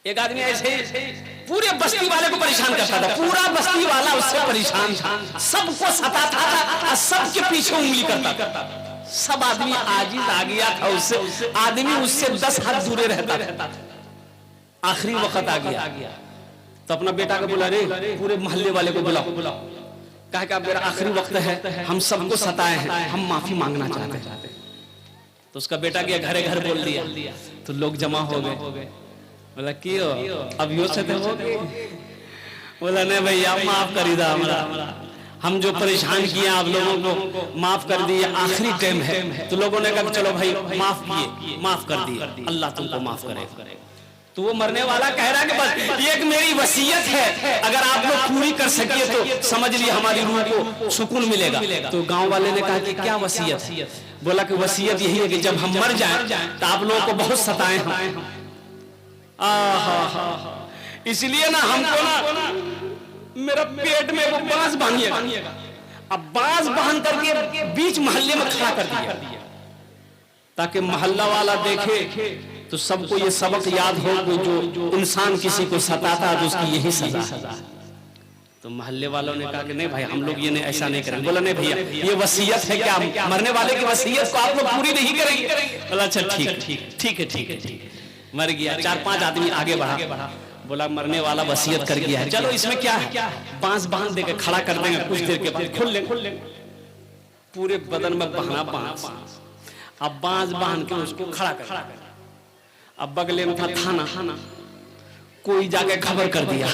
एक आदमी ऐसे पूरे बस्ती वाले को परेशान करता था, पूरा बस्ती वाला उससे परेशान था, सबको सताता था, सबके पीछे उंगली करता था। सब आदमी आजिज आ गया था उससे, आदमी उससे 10 हाथ दूर रहता था। आखिरी वक्त आ गया तो अपना बेटा को बुला, रे पूरे मोहल्ले वाले को बुलाओ, कहा कि अब मेरा आखिरी वक्त है, हम सबको सताए हैं, हम माफी मांगना चाहते हैं। तो उसका बेटा गया घरे घर बोल दिया, तो लोग जमा हो गए। बोला क्यों अब यो से हो गए? बोला नहीं भैया माफ कर दा हमारा, हम जो परेशान किए आप लोगों को माफ कर दिए, आखिरी टाइम है। तो लोगों ने कहा चलो भाई माफ किए, माफ कर दिए, अल्लाह तुमको माफ करेगा। तो वो मरने वाला कह रहा है कि बस ये एक मेरी वसीयत है, अगर आप लोग पूरी कर सकिए तो समझ लिए हमारी रूह को सुकून मिलेगा। तो गांव वाले ने कहा कि क्या वसीयत है? बोला कि वसीयत यही है कि जब हम मर जाएं तो आप लोगों को बहुत सताएं हम। इसलिए ना हमको ना मेरा पेट में वो बांस बांधिएगा। अब बांस बांध करके बीच मोहल्ले में खड़ा कर दिया, ताकि मोहल्ला वाला देखे तो सबको ये सबक याद हो कि जो इंसान किसी को सताता है तो उसकी यही सजा। तो मोहल्ले वालों ने कहा कि नहीं भाई हम लोग ये नहीं, ऐसा नहीं करेंगे। बोला नहीं भैया ये वसीयत है, क्या मरने वाले की वसीयत को आप लोग पूरी नहीं करेंगे? बोला अच्छा ठीक है। मर गया, 4-5 आदमी आगे बढ़ा, बोला मरने वाला वसीयत कर गया है, चलो इसमें क्या है, बांस बांध देके खड़ा कर देंगे, कुछ देर के बाद खुल ले। पूरे बदन में बहना बांस, अब बांस बांध के उसको खड़ा कर। अब बगले में था थाना, कोई जाके खबर कर दिया,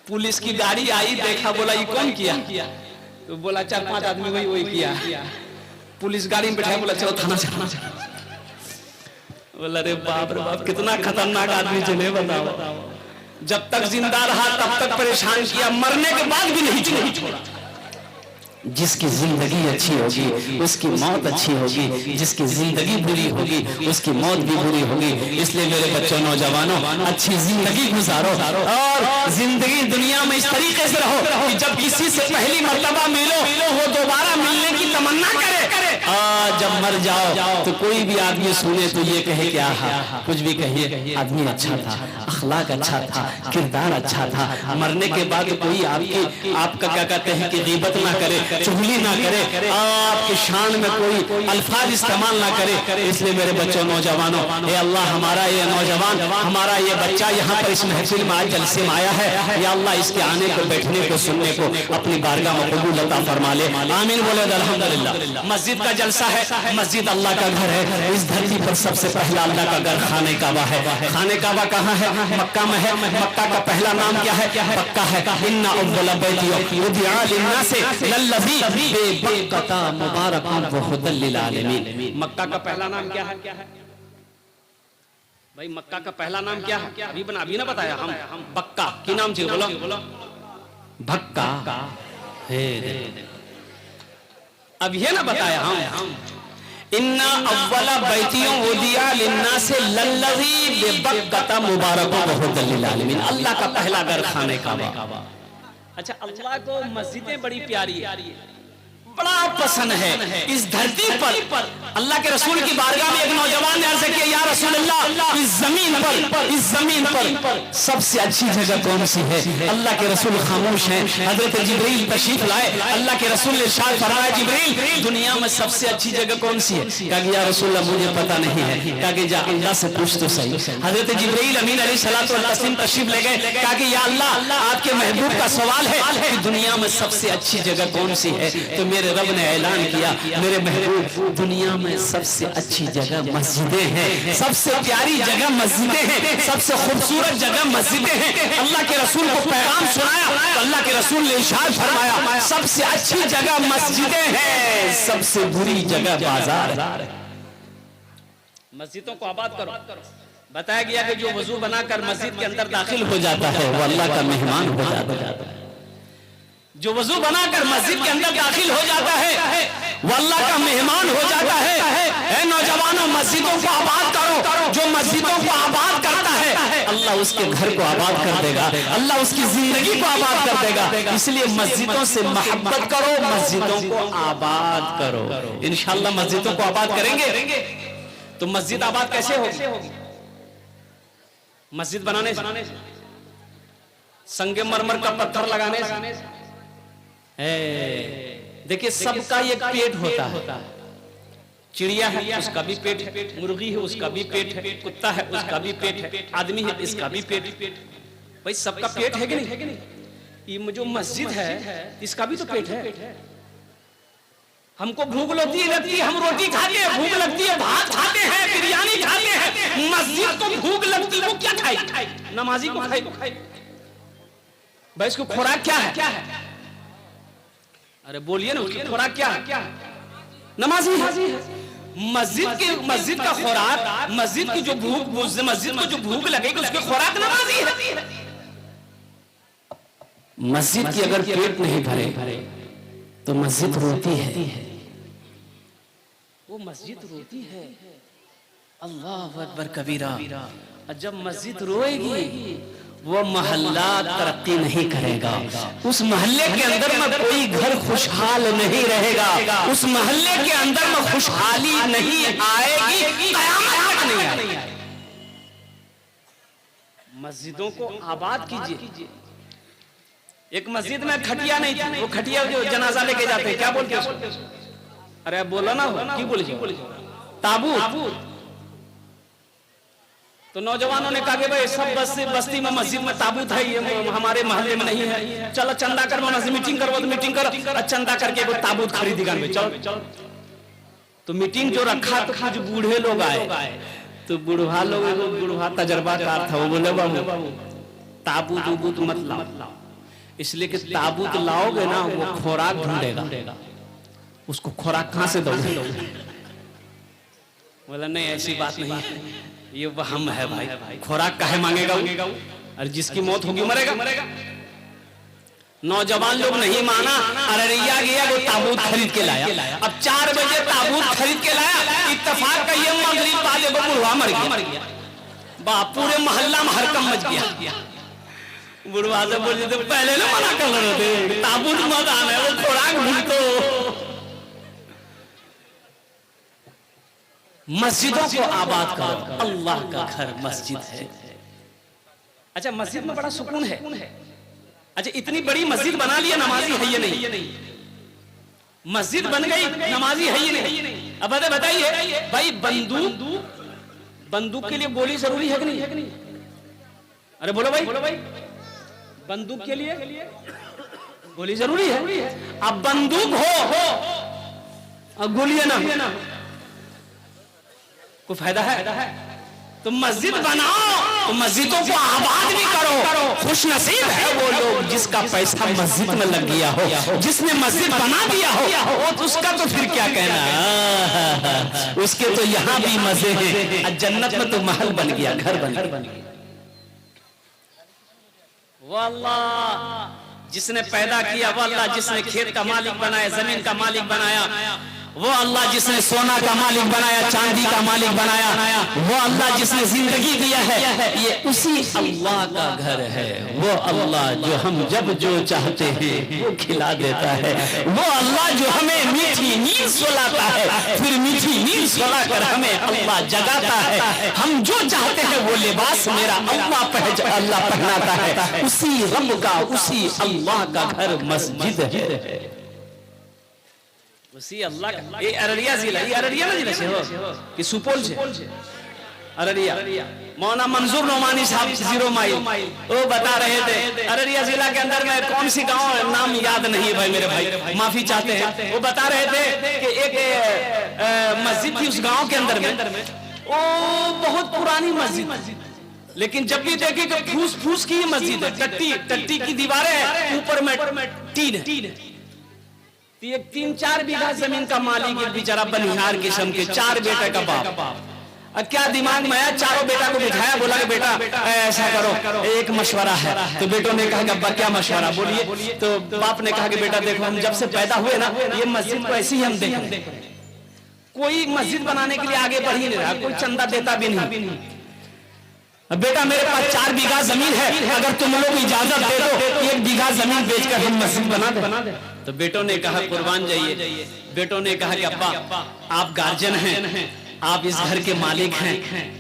पुलिस की गाड़ी आई, देखा, बोला ये कौन किया? तो बोला 4-5 आदमी वही किया। पुलिस गाड़ी में बैठाया, बोला चलो थाना से। बोला रे बाप रे बाप कितना खतरनाक आदमी जिन्हें बताओ, जब तक जिंदा रहा तब तक परेशान किया, मरने के बाद भी नहीं छोड़ा। जिसकी जिंदगी अच्छी होगी उसकी मौत अच्छी होगी, जिसकी जिंदगी बुरी होगी उसकी मौत भी बुरी होगी। इसलिए मेरे बच्चों, नौजवानों, अच्छी जिंदगी गुजारो और जिंदगी दुनिया में इस तरीके से रहो कि जब किसी से पहली मर्तबा मिलो वो दोबारा मिलने की तमन्ना करे। जब मर जाओ तो कोई भी आदमी सुने तो ये कहे क्या कुछ भी कहिए, आदमी अच्छा था, अखलाक अच्छा था, किरदार अच्छा था। मरने के बाद कोई आपका क्या कहते हैं कि गीबत ना करे, चुगली ना करे, आपके शान में कोई अल्फाज इस्तेमाल ना करे। इसलिए मेरे बच्चों, नौजवानों, हे अल्लाह हमारा ये नौजवान, हमारा ये बच्चा यहाँ पर इस महफिल में आज जलसे में आया है, या अल्लाह इसके आने को, बैठने को, सुनने को अपनी बारगाह में कबूल अता फरमा ले। आमीन बोले अल्हम्दुलिल्लाह। मस्जिद का जलसा है, मस्जिद अल्लाह का घर है। इस धरती पर सबसे पहला अल्लाह का घर खाने काबा है। खाने काबा कहाँ है? मक्का में है। मक्का का पहला नाम क्या है? मक्का है। इन्ना अव्वल बैति वुदिअ लिन्नासि लल्लज़ी बेबक्कता मुबारकन व हुदल लिल आलमीन। मक्का का पहला नाम क्या है भाई? मक्का का पहला नाम क्या है? अभी ना बताया हम। बक्का की नाम से बोलो, भक्का है। अब ये ना बताया हम। इन्ना अव्वला बैतियों वुदिअ लिन्नासि लल्लज़ी बेबक्कता मुबारकन व हुदल लिल आलमीन। अल्लाह का पहला घर खाने काबा। अच्छा, अल्लाह को मस्जिदें बड़ी प्यारी है, बड़ा पसंद है। इस धरती पर अल्लाह के रसूल की बारगाह में एक नौजवान ने अर्ज किया, या रसूल अल्लाह, इस जमीन पर सबसे अच्छी जगह कौन सी है? अल्लाह के रसूल खामोश हैं। हजरत जिब्रील तशरीफ लाए, अल्लाह के रसूल ने इरशाद फरमाया, जिब्रील दुनिया में सबसे अच्छी जगह कौन सी है? कहा कि या रसूल अल्लाह मुझे पता नहीं है। कहा कि जा अल्लाह से पूछ तो सही। हजरत जिब्रील अमीन अलैहिस्सलातु व तस्लीम तशरीफ ले गए। कहा कि या अल्लाह, आपके महबूब का सवाल है कि दुनिया में सबसे अच्छी जगह कौन सी है? तो मेरे रब ने ऐलान किया, मेरे महबूब दुनिया में सबसे अच्छी जगह मस्जिदें हैं, सबसे प्यारी जगह मस्जिदें हैं, सबसे खूबसूरत जगह मस्जिदें हैं। अल्लाह के रसूल को पैगाम सुनाया तो अल्लाह के रसूल ने इरशाद फरमाया, सबसे अच्छी जगह मस्जिदें हैं, सबसे बुरी जगह बाजार है। मस्जिदों को आबाद करो। बताया गया कि जो वजू बनाकर मस्जिद के अंदर दाखिल हो जाता है वो अल्लाह का मेहमान हो जाता है। जो वजू बनाकर मस्जिद के अंदर दाखिल हो जाता है वो अल्लाह का मेहमान हो जाता है। नौजवानों, मस्जिदों को आबाद करो। जो मस्जिदों को आबाद करता है अल्लाह उसके घर को आबाद कर देगा, अल्लाह उसकी जिंदगी को आबाद कर देगा। इसलिए मस्जिदों से मोहब्बत करो, मस्जिदों को आबाद करो। इंशाअल्लाह मस्जिदों को आबाद करेंगे तो मस्जिद आबाद कैसे होगी? मस्जिद बनाने से, संगमरमर का पत्थर लगाने से। देखिए सबका एक पेट होता है, चिड़िया है उसका भी पेट है, मुर्गी है उसका भी पेट है, कुत्ता है उसका भी पेट है, आदमी है इसका भी पेट। भाई सबका पेट है कि नहीं? ये जो मस्जिद है इसका भी तो पेट है। हमको भूख लगती है, हम रोटी खाते हैं, भूख लगती है भात खाते हैं, बिरयानी खाते हैं। मस्जिद को भूख लगती है, वो क्या खाए? नमाजी को खाए। भाई इसको खुराक क्या है? अरे बोलिए ना, उसकी खुराक क्या है? नमाजी है। मस्जिद का खुराक, मस्जिद की जो भूख, मस्जिद को जो भूख लगेगी उसकी खुराक नमाजी है। मस्जिद की अगर पेट नहीं भरे तो मस्जिद रोती है, वो मस्जिद रोती है। अल्लाह अकबर कबीरा। जब मस्जिद रोएगी वो मोहल्ला तरक्की नहीं करेगा, उस मोहल्ले के अंदर में कोई घर खुशहाल नहीं रहेगा, उस मोहल्ले के अंदर में खुशहाली नहीं आएगी, कयामत नहीं आएगी। मस्जिदों को आबाद कीजिए। एक मस्जिद में खटिया नहीं थी, वो खटिया जो जनाजा लेके जाते हैं क्या बोलते हैं? अरे बोलो ना, क्यों बोले? ताबूत। तो नौजवानों ने कहा कि भाई सब बस्ती में मस्जिद में ताबूत है, ये हमारे मोहल्ले में नहीं है, चलो चंदा कर, मस्जिद मीटिंग करवा तो मीटिंग करो, चंदा करके वो ताबूत खरीदेगा। चलो तो मीटिंग जो रखा तो कुछ बूढ़े लोग आए, तो बुढ़वा लोग, बुढ़वा तजर्बाकार था, वो बोले बाबू ताबूत मत लाओ, इसलिए कि ताबूत लाओगे ना वो खुराक ढूंढेगा, उसको खुराक कहां से दोगे? बोला नहीं ऐसी बात नहीं, ये वहम है भाई, खुराक काहे मांगेगा? और जिसकी मौत होगी मरेगा। नौजवान लोग नहीं माना, अररिया गया, वो ताबूत खरीद के लाया। अब 4 बजे ताबूत खरीद के लाया, इत्तेफाक का ये मगरिब बाजे वो बुढ़वा मर गया। बाप पूरे मोहल्ला में हरकम मच गया। बुढ़वा से बोल तो पहले ना मना कर रहे थे, ताबूत मत आना, वो खुराक ढूंढो। मस्जिदों को आबाद करो, अल्लाह का घर मस्जिद है। अच्छा मस्जिद में बड़ा सुकून है। अच्छा इतनी बड़ी मस्जिद बना लिया, नमाजी है ये नहीं, मस्जिद बन गई नमाजी है ये नहीं। अब बताइए भाई, बंदूक के लिए गोली जरूरी है कि नहीं? अरे बोलो भाई, बंदूक के लिए गोली जरूरी है। अब बंदूक हो और गोलियां ना, कोई फायदा है? तो मस्जिद बनाओ, तो मस्जिदों को आबाद भी करो। खुश नसीब है वो लोग जिसका पैसा मस्जिद में लग गया हो, जिसने मस्जिद बना दिया हो, तो उसका तो फिर क्या कहना, उसके तो यहाँ भी मजे हैं, जन्नत में तो महल बन गया, घर बन गया। वो अल्लाह जिसने पैदा किया, वो अल्लाह जिसने खेत का मालिक बनाया, जमीन का मालिक बनाया, वो अल्लाह जिसने सोना का मालिक बनाया, चांदी का मालिक बनाया, वो अल्लाह जिसने जिंदगी दिया है, ये उसी अल्लाह का घर है। वो अल्लाह जो हम जब जो चाहते हैं वो खिला देता है, वो अल्लाह जो हमें मीठी नींद सुलाता है, फिर मीठी नींद सुलाकर हमें अल्लाह जगाता है। हम जो चाहते हैं वो लिबास मेरा अल्लाह पहनाता है। उसी रब का, उसी अल्लाह का घर मस्जिद है, उसी अल्लाह का। ये अररिया जिला, ये अररिया ना जिला से हो कि सुपौल से? अररिया। मौलाना मंजूर नोमानी साहब 0 माइल वो बता रहे थे, अररिया जिला के अंदर में कौन सी गांव, नाम याद नहीं है भाई, मेरे भाई माफी चाहते हैं। वो बता रहे थे कि एक मस्जिद थी उस गांव के अंदर में, वो बहुत पुरानी मस्जिद, लेकिन जब भी देखे कि फूस फूस की मस्जिद है, टट्टी की दीवारें हैं, ऊपर में टीन है। 3-4 बीघा जमीन का मालिक, एक बेचारा बनिहार किस्म के, 4 बेटे का बाप। अब क्या दिमाग में आया, चारों बेटा को बिठाया, बोला कि बेटा ऐसा करो, एक मशवरा है। तो बेटों ने कहा कि अब्बा क्या मशवरा, बोलिए। तो बाप ने कहा कि बेटा देखो, हम जब से पैदा हुए ना ये मस्जिद को ऐसे ही हम देख रहे, कोई मस्जिद बनाने के लिए आगे बढ़ ही नहीं रहा, कोई चंदा देता भी नहीं। बेटा मेरे पास 4 बीघा जमीन है, अगर तुम लोग इजाजत दे दो 1 बीघा जमीन बेचकर हम मस्जिद बना दे। तो बेटों ने कहा कुर्बान जाइए। बेटों ने कहा कि अब्बा आप गार्जियन हैं, आप इस घर के मालिक हैं,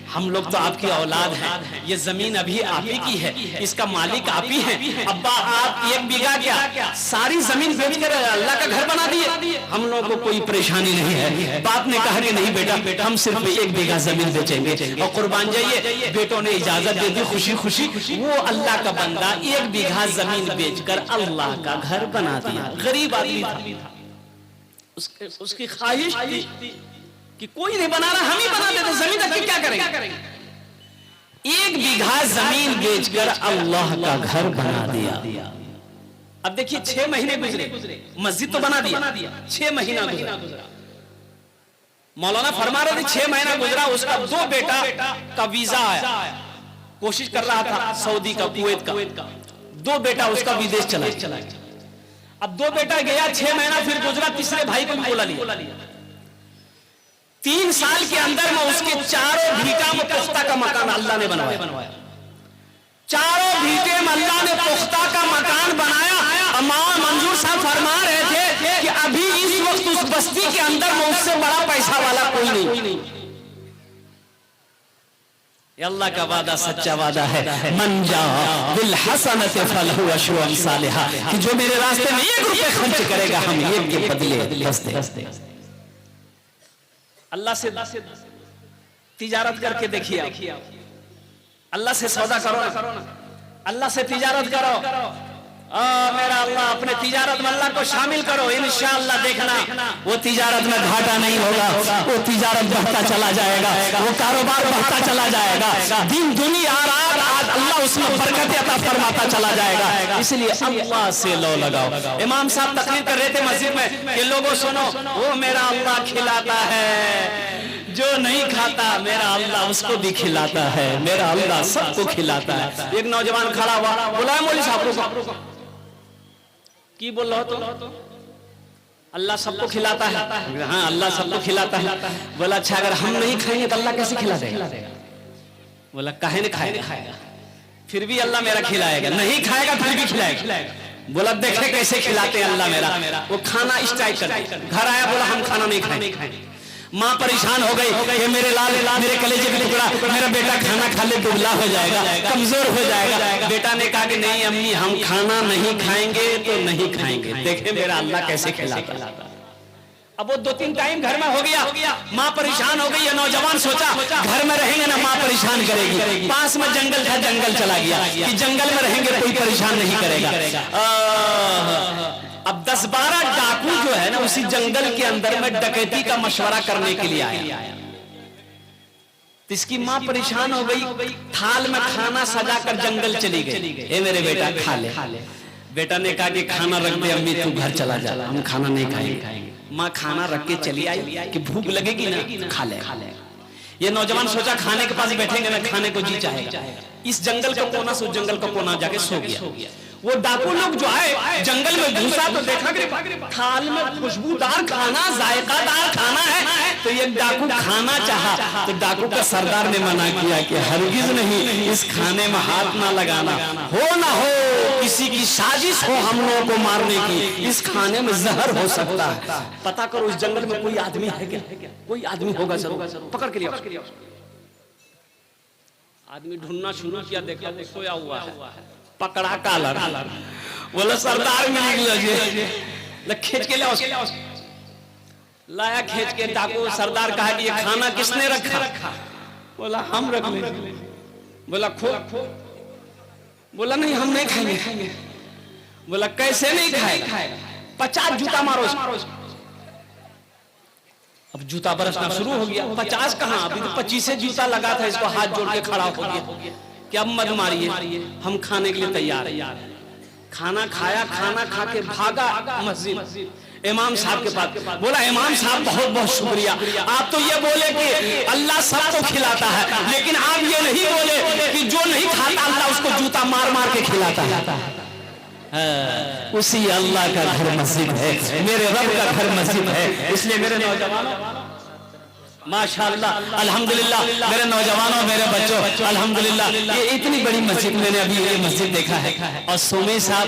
हम लोग तो आपकी औलाद हैं, ये जमीन अभी आप ही की है, इसका मालिक आप ही हैं। अब्बा आप 1 बीघा क्या सारी जमीन बेचकर अल्लाह का घर बना दिए। हम लोगों को कोई परेशानी नहीं है। बाप ने कहा कि नहीं बेटा, हम सिर्फ 1 बीघा जमीन बेचेंगे और कुर्बान जाइए। बेटों ने इजाजत दे दी खुशी खुशी। वो अल्लाह का बंदा 1 बीघा जमीन बेचकर अल्लाह का घर बना दिया। गरीब आदमी था, उसकी ख्वाहिश थी कि कोई नहीं बना रहा, हम ही बना देते, जमीन रख के क्या करेंगे। 1 बीघा जमीन बेचकर अल्लाह का घर बना दिया। अब देखिए 6 महीने गुजरे, मस्जिद तो बना दिया, 6 महीना गुजरा। मौलाना फरमा रहे थे 6 महीना गुजरा, उसका 2 बेटा का वीजा आया, कोशिश कर रहा था सऊदी का, कुवैत का। 2 बेटा उसका विदेश चला गया। अब 2 बेटा गया, 6 महीना फिर गुजरा, तीसरे भाई को भी बुला लिया। 3 साल के अंदर में उसके 4 भीटा में पुख्ता का मकान अल्लाह ने बनवाया। 4 भीटे में अल्लाह ने पुख्ता का मकान बनाया। इमाम मंजूर साहब फरमा रहे थे कि अभी इस वक्त उस बस्ती के अंदर में उससे बड़ा पैसा वाला कोई नहीं। अल्लाह का वादा सच्चा वादा है, मन जा बिल हसनत फलहु अशरु अमसालिहा, कि जो मेरे रास्ते में 1 रुपए खर्च करेगा हम 1 के बदले 10 देंगे। अल्लाह से तिजारत करके देखिए, अल्लाह से सौदा करो ना, अल्लाह से तिजारत करो। मेरा अल्लाह अपने तिजारत में अल्लाह को शामिल करो, इंशाअल्लाह देखना वो तिजारत में घाटा नहीं होगा, वो तिजारत बढ़ता चला जाएगा, वो कारोबार बढ़ता चला जाएगा, दिन दुनिया रात अल्लाह उसमें बरकत अता फरमाता चला जाएगा। इसलिए अल्लाह से लो लगाओ। इमाम साहब तकरीर कर रहे थे मस्जिद में कि लोगों सुनो, वो मेरा अल्लाह खिलाता है, जो नहीं खाता मेरा अल्लाह उसको भी खिलाता है, मेरा अल्लाह सबको खिलाता है। एक नौजवान खड़ा हुआ, बोला मौलवी साहब को की बोल रहा हो तो अल्लाह सबको खिलाता है। हाँ अल्लाह सबको खिलाता है। बोला अच्छा अगर हम नहीं खाएंगे तो अल्लाह कैसे खिला देगा। बोला काहे नहीं खाएगा, फिर भी अल्लाह मेरा खिलाएगा, नहीं खाएगा फिर भी खिलाएगा। बोला देखे कैसे खिलाते हैं अल्लाह मेरा। वो खाना स्ट्राइक कर घर आया, बोला हम खाना नहीं खाएंगे। माँ परेशान हो गई कि मेरे लाल मेरे कलेजे का टुकड़ा, मेरा बेटा खाना खा ले दुबला हो जाएगा, कमजोर हो जाएगा। बेटा ने कहा कि नहीं अम्मी हम खाना नहीं खाएंगे तो नहीं खाएंगे, देखे मेरा अल्लाह कैसे खिलाता। अब वो 2-3 टाइम घर में हो गया, माँ परेशान हो गई। ये नौजवान सोचा घर में रहेंगे ना माँ परेशान करेगी, पास में जंगल था, जंगल चला गया कि जंगल में रहेंगे कोई परेशान नहीं करेगा। अब 10-12 डाकू जो है ना उसी जंगल के अंदर में डकैती का मशवरा करने के लिए आया। तो इसकी माँ परेशान हो गई, थाल में खाना सजा कर जंगल चली गई। ए मेरे बेटा खा ले। बेटा ने कहा कि खाना रख दे अम्मी, तू घर चला जा, हम खाना नहीं खाएंगे। माँ खाना रख के चली आई कि भूख लगेगी ना खा ले। ये नौजवान सोचा खाने के पास बैठेंगे ना खाने को जी चाहेगा। इस जंगल का कोना से उस जंगल का कोना जाके सो गया। वो डाकू लोग जो आए जंगल में घुसा तो देखा कि थाल में खुशबूदार खाना, जायकादार खाना है। तो ये डाकू खाना चाहा, तो डाकू का सरदार ने मना किया कि हरगिज नहीं, इस खाने में हाथ ना लगाना, हो ना हो किसी की साजिश हो हम लोगों को मारने की, इस खाने में जहर हो सकता है। पता करो इस जंगल में कोई आदमी है क्या, कोई आदमी होगा जरूर, पकड़ के लिया। आदमी ढूंढना शुरू किया, देखा वो सोया हुआ है, पकड़ा कालर, बोला सरदार मिल खींच के लाया, खींच के डाकू सरदार कहा कि ये खाना किसने रखा। बोला हम रख लेंगे। बोला खो, बोला नहीं हम नहीं खाएंगे। बोला कैसे नहीं खाएगा, 50 जूता मारो। अब जूता बरसना शुरू हो गया। 50 कहाँ, अभी तो 25 जूता लगा था, इसको हाथ जोड़ के खड़ा हो गया कि अब मत मारिए, हम खाने के लिए तैयार है। खाना खाया, खाना खा के भागा मस्जिद इमाम साहब के पास। बोला इमाम साहब बहुत बहुत शुक्रिया, आप तो ये बोले कि अल्लाह सबको खिलाता है, लेकिन आप ये नहीं बोले कि जो नहीं खाता अल्लाह उसको जूता मार मार के खिलाता है। उसी अल्लाह का घर मस्जिद है, मेरे रब का घर मस्जिद है। इसलिए मेरे नौजवानों माशाअल्लाह, अल्हम्दुलिल्लाह। मेरे नौजवानों, मेरे बच्चों, अल्हम्दुलिल्लाह, ये इतनी बड़ी मस्जिद मैंने अभी ये मस्जिद देखा है। और सोमे साहब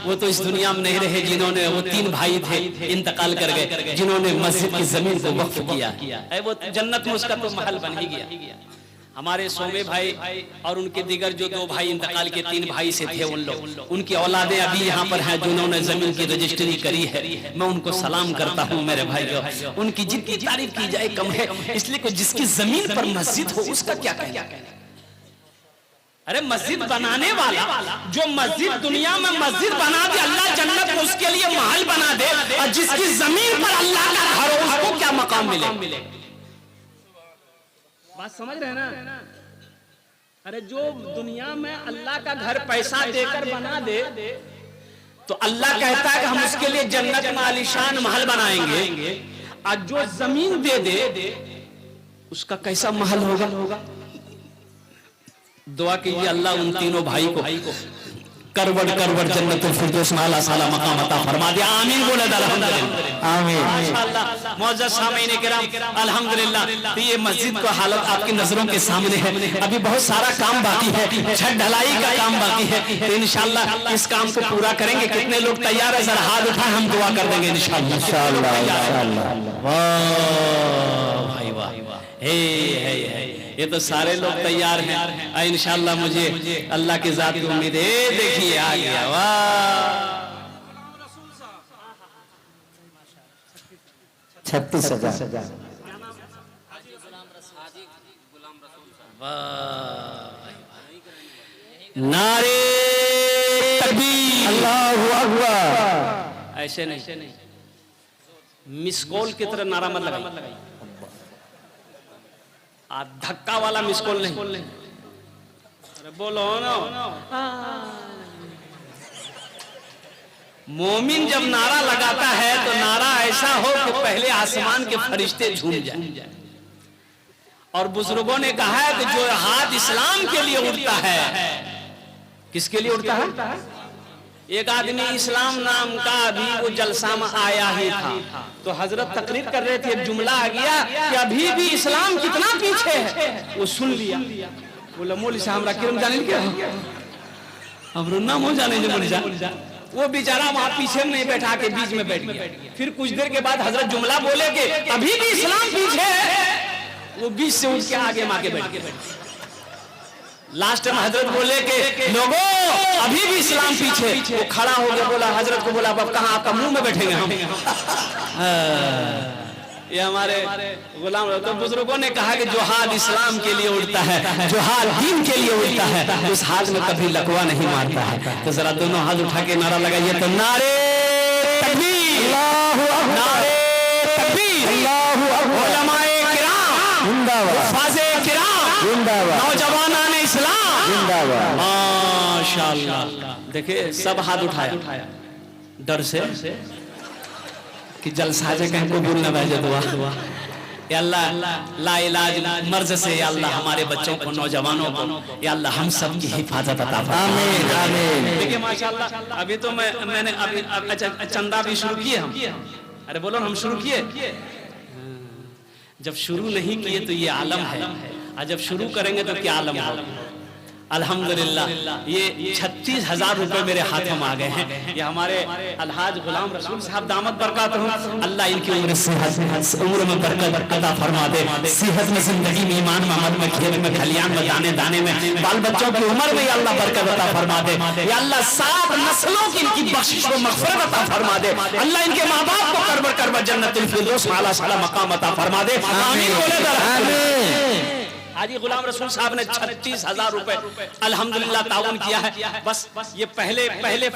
वो तो इस दुनिया में नहीं रहे, जिन्होंने, वो 3 भाई थे, इंतकाल कर गए, जिन्होंने मस्जिद की जमीन को वक्फ किया है। वो जन्नत में उसका तो महल बन ही गया। हमारे सोमे भाई और उनके दिगर जो 2 भाई इंतकाल के 3 भाई से थे, उन लोग, उनकी औलादें अभी यहाँ पर हैं, जिन्होंने जमीन की रजिस्ट्री करी है। मैं उनको सलाम करता हूँ मेरे भाइयों। उनकी जितनी तारीफ की जाए कम है, इसलिए कि जिसकी जमीन पर मस्जिद हो उसका क्या कहना। अरे मस्जिद बनाने वाला, जो मस्जिद दुनिया में मस्जिद बना दे, अल्लाह जन्नत में उसके लिए महल बना दे, और जिसकी जमीन पर अल्लाह का घर हो उसको क्या मकाम मिले। बात समझ रहे हैं ना? अरे जो दुनिया में अल्लाह का घर पैसा देकर बना दे, तो अल्लाह कहता है कि हम उसके लिए जन्नत में आलीशान महल बनाएंगे, और जो जमीन दे दे उसका कैसा महल होगा। दुआ कीजिए अल्लाह उन तीनों भाई को करवड़ करवड़ जन्नतुल फिरदौस में आला साला मकाम अता फरमा दे। आमीन बोले अल्हम्दुलिल्लाह, आमीन। माशाअल्लाह मुअज़्ज़ज़ सामीन किराम, अल्हम्दुलिल्लाह। तो ये मस्जिद को हालत आपकी नजरों के सामने है। अभी बहुत सारा काम बाकी है, छत ढलाई का काम बाकी है, तो इंशाअल्लाह इस काम को पूरा करेंगे। कितने लोग तैयार है? जरा हाथ उठाएं, हम दुआ कर देंगे इंशाअल्लाह। इंशाअल्लाह। वाह भाई वाह, हे ये तो सारे लोग तैयार हैं। इंशाअल्लाह मुझे अल्लाह की जात की उम्मीद है। देखिए आ गया, वाह 36,000। नारे तकबीर, अल्लाहु अकबर। ऐसे नहीं, मिस कॉल की तरह नारा मत लगाइए, धक्का वाला मिस कॉल नहीं। अरे बोलो ना, मोमिन जब नारा लगाता है तो नारा ऐसा हो कि पहले आसमान के फरिश्ते झूम जाएं। और बुजुर्गों ने कहा है कि जो हाथ इस्लाम के लिए उठता है, किसके लिए उठता है? एक आदमी इस्लाम नाम का अभी वो जलसा में आया ही था, तो हजरत तकरीर कर रहे थे, एक जुमला आ गया कि अभी भी इस्लाम कितना पीछे है। वो सुन लिया, बोला मौलवी साहब राकिरम जाने क्या हम नाम हो जाने जो। वो बेचारा वहां पीछे में नहीं बैठा के बीच में बैठ गया। फिर कुछ देर के बाद हजरत जुमला बोले कि अभी भी इस्लाम पीछे है। वो बीच से उठ के आगे माके बैठ गए। लास्ट में हजरत बोले कि लोगों अभी भी इस्लाम पीछे। वो खड़ा हो गया, बोला हजरत को, बोला अब कहाँ आपका मुंह में बैठेंगे हम। ये हमारे गुलाम। तो बुजुर्गों ने कहा कि जो हाथ इस्लाम के लिए उड़ता है, जो हाथ दीन के लिए उड़ता है, उस हाथ में कभी लकवा नहीं मारता है। तो जरा दोनों हाथ उठा के नारा लगाइए तो नारे तकबीर, अल्लाहु अकबर, नारे तकबीर, अल्लाहु अकबर। उलमाए किराम जिंदाबाद, फाज़े किराम जिंदाबाद, नौजवानान इस्लाम जिंदाबाद। माशाअल्लाह। देखिए सब हाथ उठाया डर से कि जलसा जे कहीं को भूल न भेजे। दुआ या अल्लाह ला इलाज मर्ज से या अल्लाह हमारे बच्चों को, नौजवानों को या अल्लाह हम सब की हिफाजत अता फरमा। आमीन आमीन। देखिए माशाअल्लाह अभी तो मैंने अभी अच्छा चंदा भी शुरू किए हम। अरे बोलो हम शुरू किए। जब शुरू नहीं किए तो ये आलम है, और जब शुरू करेंगे तो क्या आलम होगा। अल्हम्दुलिल्लाह ये 36,000 रुपए मेरे हाथों में आ गए हैं। ये हमारे अलहाज गुलाम रसूल साहब दामत बरकत हो, अल्लाह इनकी उम्र में बरकत अता फरमा दे। सेहत में, जिंदगी में, ईमान में, अमल में, खेत में, खलियान में, दाने दाने में, बाल बच्चों की उम्र में अल्लाह बरकत अता फरमा दे। या अल्लाह 7 नस्लों की इनकी बख्शिश व मग़फ़िरत अता फरमा दे। अल्लाह इनके माँ बाप को करबर करबर जन्नतुल फिरदौस में आला साला मकाम अता फरमा दे। आमीन बोले आमीन। हाजी गुलाम रसूल साहब ने 36,000 रुपए अल्हम्दुलिल्लाह ताउन किया है। बस ये पहले